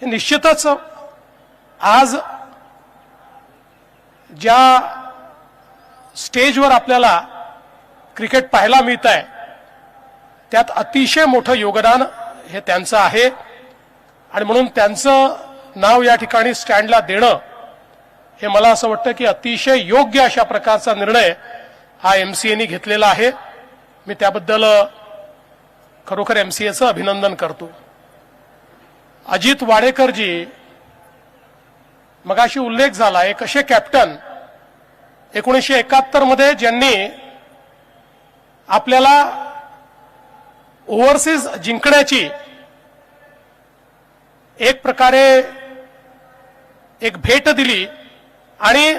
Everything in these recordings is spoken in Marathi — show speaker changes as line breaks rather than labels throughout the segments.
हे निश्चितच आज ज्या स्टेजवर आपल्याला क्रिकेट पाहायला मिळत आहे त्यात अतिशय मोठं योगदान हे त्यांचं आहे आणि म्हणून त्यांचं नाव या ठिकाणी स्टँडला देणं हे मला असं वाटतं की अतिशय योग्य अशा प्रकारचा निर्णय हा एमसीएने घेतलेला आहे। मी त्याबद्दल खरोखर एमसीएचं अभिनंदन करतो। अजित वाडेकरजी मगाशी उल्लेख झाला एक असे कॅप्टन 1971 मध्ये ज्यांनी आपल्याला ओव्हरसीज जिंकण्याची एक प्रकारे एक भेट दिली आणि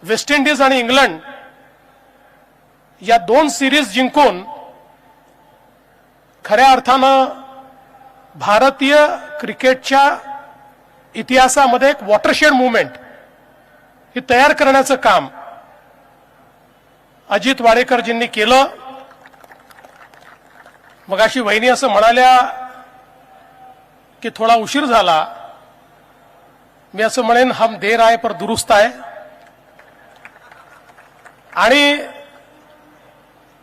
वेस्ट इंडिज आणि इंग्लंड या दोन सिरीज जिंकून खऱ्या अर्थानं भारतीय क्रिकेटच्या इतिहासामध्ये एक वॉटरशेड मूवमेंट ही तयार करण्याचं काम अजित वाडेकरजींनी केलं। मगाशी वहिनी असं म्हणाल्या की थोडा उशीर झाला, मी असं म्हणेन हम देर आए पर दुरुस्त आहे। आणि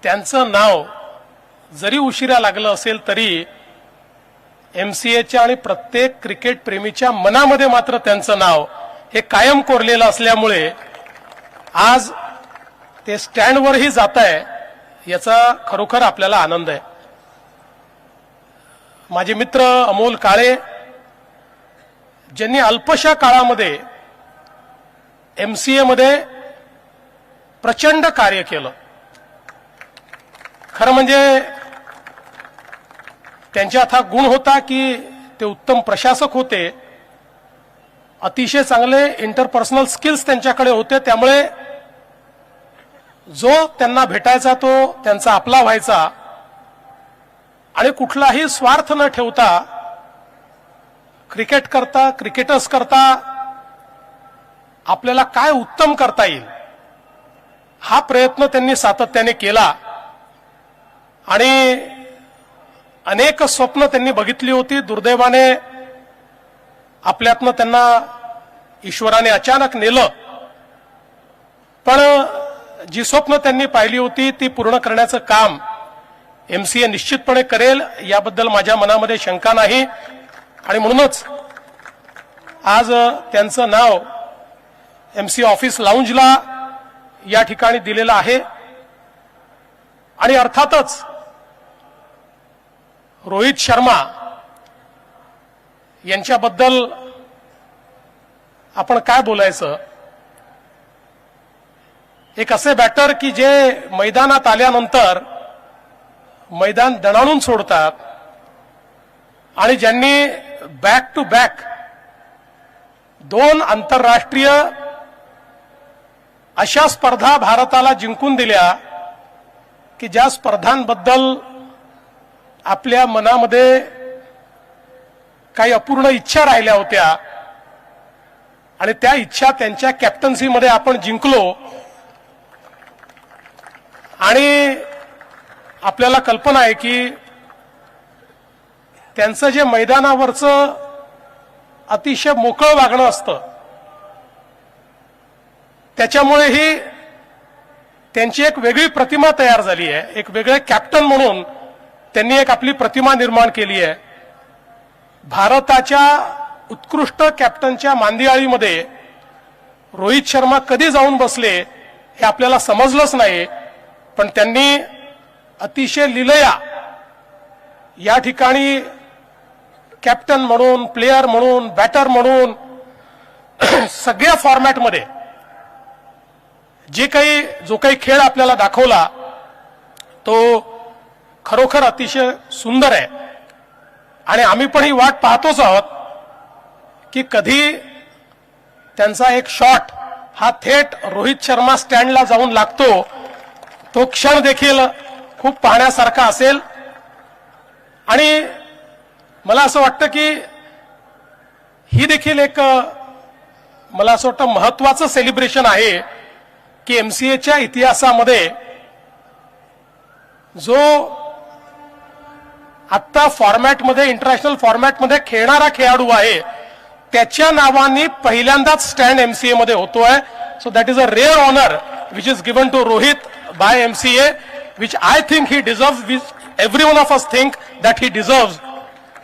त्यांचं नाव जरी उशिरा लागलं असेल तरी एमसीएच्या आणि प्रत्येक क्रिकेट प्रेमीच्या मनामध्ये मात्र त्यांचं नाव हे कायम कोरलेलं असल्यामुळे आज ते स्टँडवरही जात आहे याचा खरोखर आपल्याला आनंद आहे। माझे मित्र अमोल काळे ज्यांनी अल्पशा काळामध्ये एमसीए मध्ये प्रचंड कार्य केलं, खरं म्हणजे त्यांच्यात हा गुण होता की ते उत्तम प्रशासक होते, अतिशय चांगले इंटरपर्सनल स्किल्स त्यांच्याकडे होते, त्यामुळे जो त्यांना भेटायचा तो त्यांचा आपला व्हायचा आणि कुठलाही स्वार्थ न ठेवता क्रिकेट करता क्रिकेटर्स करता आपल्याला काय उत्तम करता येईल हा प्रयत्न त्यांनी सातत्याने केला आणि अनेक स्वप्न त्यांनी बघितली होती। दुर्दैवाने आपल्यातनं त्यांना ईश्वराने अचानक नेलं, पण जी स्वप्न त्यांनी पाहिली होती ती पूर्ण करण्याचं काम एमसीए निश्चितपणे करेल याबद्दल माझ्या मनामध्ये शंका नाही। आणि म्हणूनच आज त्यांचं नाव एमसीए ऑफिस लाऊंजला या ठिकाणी दिलेलं आहे। आणि अर्थातच रोहित शर्मा यांच्याबद्दल आपण काय बोलायचं। एक असे बॅटर की जे मैदानात आल्यानंतर मैदान दणाणून सोडतात आणि ज्यांनी बॅक टू बॅक 2 आंतरराष्ट्रीय अशा स्पर्धा भारताला जिंकून दिल्या की ज्या स्पर्धांबद्दल आपल्या मनामध्ये काही अपूर्ण इच्छा राहिल्या होत्या आणि त्या इच्छा त्यांच्या कॅप्टन्सीमध्ये आपण जिंकलो। आणि आपल्याला कल्पना आहे की त्यांचं जे मैदानावरचं अतिशय मोकळं वागणं असतं त्याच्यामुळेही त्यांची एक वेगळी प्रतिमा तयार झाली आहे। एक वेगळे कॅप्टन म्हणून त्यांनी एक आपली प्रतिमा निर्माण केली आहे। भारताच्या उत्कृष्ट कॅप्टनच्या मांदियाळीमध्ये रोहित शर्मा कधी जाऊन बसले हे आपल्याला समजलंच नाही, पण त्यांनी अतिशय लीलया या ठिकाणी कॅप्टन म्हणून, प्लेयर म्हणून, बॅटर म्हणून सगळ्या फॉर्मॅटमध्ये जो काही खेळ आपल्याला दाखवला तो खरोखर अतिशय सुंदर आहे। आणि आम्ही पण ही वाट पाहतोच आहोत की कधी त्यांचा एक शॉट हा थेट रोहित शर्मा स्टँडला जाऊन लागतो, तो क्षण देखील खूप पाहण्यासारखा असेल। आणि मला असं वाटतं की ही देखील एक मला असं वाटतं महत्त्वाचं सेलिब्रेशन आहे की एमसीएच्या इतिहासामध्ये जो आत्ता फॉर्मॅटमध्ये इंटरनॅशनल फॉर्मॅटमध्ये खेळणारा खेळाडू आहे त्याच्या नावाने पहिल्यांदाच स्टँड एमसीए मध्ये होतोय. So that is a rare honour which is given to Rohit by MCA which I think he deserves, which every one of us think that he deserves.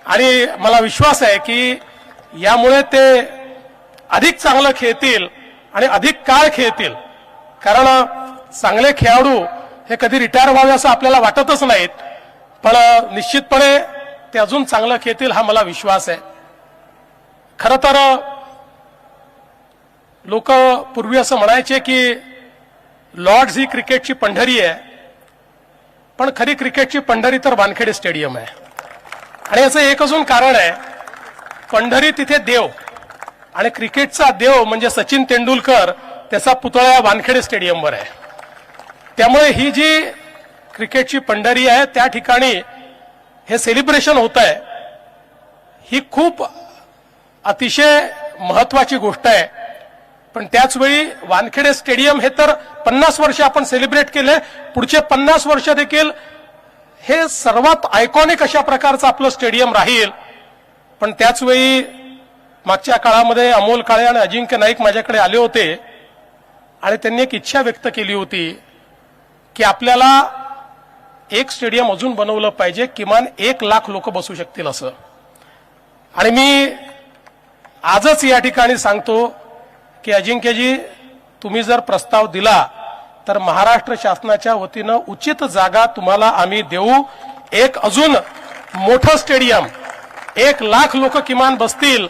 आणि मला विश्वास आहे की यामुळे ते अधिक चांगलं खेळतील आणि अधिक काळ खेळतील. कारण चांगले खेळाडू हे कधी रिटायर व्हावे असं आपल्याला वाटतच नाहीत, पण निश्चितपणे ते अजून चांगलं खेळतील हा मला विश्वास आहे. खरं तर लोक पूर्वी असं म्हणायचे की लॉर्ड्स ही क्रिकेटची पंढरी आहे, पण खरी क्रिकेटची पंढरी तर वानखेडे स्टेडियम आहे. आणि याचं एक अजून कारण आहे, पंढरी तिथे देव आणि क्रिकेटचा देव म्हणजे सचिन तेंडुलकर, त्याचा पुतळा वानखेडे स्टेडियमवर आहे. त्यामुळे ही जी क्रिकेटची पंढरी आहे त्या ठिकाणी हे सेलिब्रेशन होत आहे, ही खूप अतिशय महत्वाची गोष्ट आहे. पण त्याचवेळी वानखेडे स्टेडियम हे तर 50 वर्ष आपण सेलिब्रेट केले, पुढचे 50 वर्ष देखील हे सर्वात आयकॉनिक अशा प्रकारचं आपलं स्टेडियम राहील. पण त्याचवेळी मागच्या काळामध्ये अमोल काळे आणि अजिंक्य नाईक माझ्याकडे आले होते आणि त्यांनी एक इच्छा व्यक्त केली होती की आपल्याला एक स्टेडियम अजून बनवलं पाहिजे, किमान 1 लाख लोक बसू शकतील असं. आणि मी आजच या ठिकाणी सांगतो की अजिंक्यजी, तुम्ही जर प्रस्ताव दिला तर महाराष्ट्र शासनाच्या वतीनं उचित जागा तुम्हाला आम्ही देऊ. एक अजून मोठं स्टेडियम, 1 लाख लोक किमान बसतील